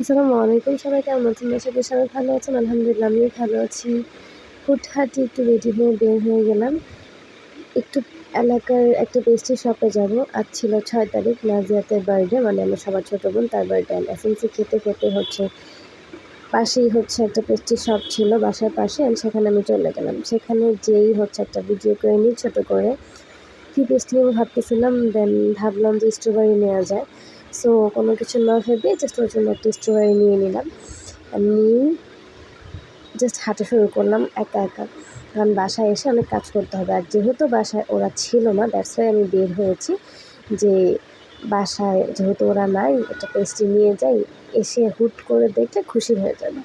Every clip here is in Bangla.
আসসালামু আলাইকুম, সবাই কেমন আছেন? আশা করি সবাই ভালো আছেন। আলহামদুলিল্লাহ আমিও ভালো আছি। হুটহাট একটু রেডি হয়ে বের হয়ে গেলাম। একটু এলাকার একটা পেস্ট্রি শপে যাব। আজ ছিল ৬ তারিখ নাজিয়াতের বার্থডে, মানে আমার সবার ছোট বোন, তার বার্থডে। এসএমসি খেতে খেতে পাশেই একটা পেস্ট্রি শপ ছিল বাসার পাশে, সেখানে আমি চলে গেলাম। সেখানে যেই একটা ভিডিও করে নিই ছোট করে। কি পেস্ট্রি নেবো ভাবতেছিলাম, দেন ভাবলাম যে স্ট্রবেরি নেওয়া যায়। সো কোনো কিছু না ভেবে জাস্ট ওর জন্য একটা স্ট্রবেরি নিয়ে নিলাম। আমি জাস্ট হাঁটা শুরু করলাম একা একা, কারণ বাসায় এসে অনেক কাজ করতে হবে। আর যেহেতু বাসায় ওরা ছিল না, দ্যাটস ওয়াই আমি বের হয়েছি যে বাসায় যেহেতু ওরা নাই, একটা পেস্ট্রি নিয়ে যাই, এসে হুট করে দেখলে খুশি হয়ে যাবে।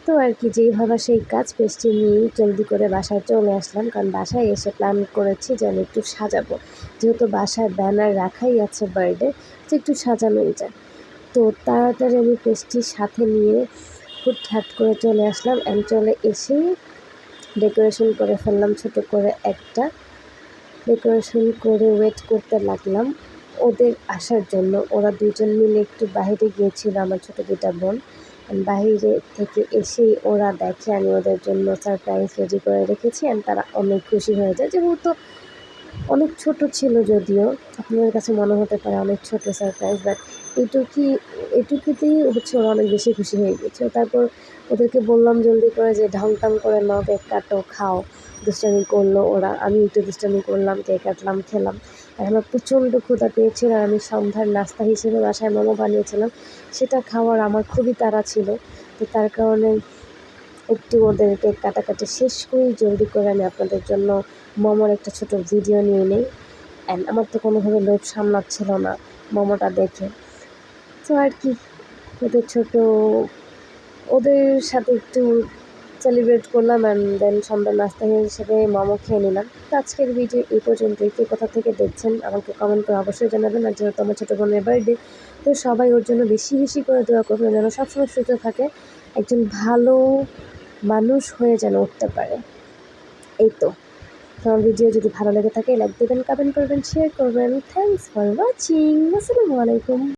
তো আর কি, যেই ভাবা সেই কাজ, পেস্ট্রি নিয়েই জলদি করে বাসায় চলে আসলাম, কারণ বাসায় এসে প্ল্যান করেছি যে আমি একটু সাজাবো, যেহেতু বাসায় ব্যানার রাখাই আছে বার্থডে, তো একটু সাজানোই যায়। তো তাড়াতাড়ি আমি পেস্ট্রি সাথে নিয়ে হুটহাট করে চলে আসলাম, চলে এসেই ডেকোরেশন করে ফেললাম ছোট করে একটা। ডেকোরেশন করে ওয়েট করতে লাগলাম ওদের আসার জন্য। ওরা দুজন মিলে একটু বাইরে গিয়েছিল, আমার ছোটো দুটা বোন। বাইরে থেকে এসেই ওরা দেখে আমি ওদের জন্য সারপ্রাইজ রেডি করে রেখেছি, তারা অনেক খুশি হয়ে যায়। যেহেতু অনেক ছোট ছিল, যদিও আপনাদের কাছে মনে হতে পারে অনেক ছোট সারপ্রাইজ, বাট এটুকুতেই ওরা অনেক বেশি খুশি হয়ে গেছে। তারপর ওদেরকে বললাম জলদি করে যে ঢং টং করে নাও, কেক কাটো, খাও। দুষ্টামি করলো ওরা, আমি একটু দুষ্টামি করলাম, কেক কাটলাম, খেলাম। আর আমার প্রচণ্ড ক্ষুধা পেয়েছিল, আর আমি সন্ধ্যার নাস্তা হিসেবে বাসায় মোমো বানিয়েছিলাম, সেটা খাওয়ার আমার খুবই তাড়া ছিল। তো তার কারণে একটু ওদের কেক কাটাকাটি শেষ করেই জলদি করে আমি আপনাদের জন্য মোমোর একটা ছোট ভিডিও নিয়ে নিই। আমার তো কোনোভাবে লোভ সামলাচ্ছিল না মোমোটা দেখে। তো আর কি, ওদের সাথে একটু সেলিব্রেট করলাম, দেন সন্ধ্যার নাস্তা হিসেবে মোমো খেয়ে নিলাম। তো আজকের ভিডিও এই পর্যন্তই। কে কোথা থেকে দেখছেন আমাকে কমেন্ট করে অবশ্যই জানাবেন। আর যেহেতু আমার ছোটো বোনের বার্থডে, তো সবাই ওর জন্য বেশি বেশি করে দোয়া করবেন, যেন সবসময় সুস্থ থাকে, একজন ভালো মানুষ হয়ে যেন উঠতে পারে। এই তো। আমার ভিডিও যদি ভালো লেগে থাকে লাইক দেবেন, কমেন্ট করবেন, শেয়ার করবেন। Thanks for watching. আসসালামু আলাইকুম।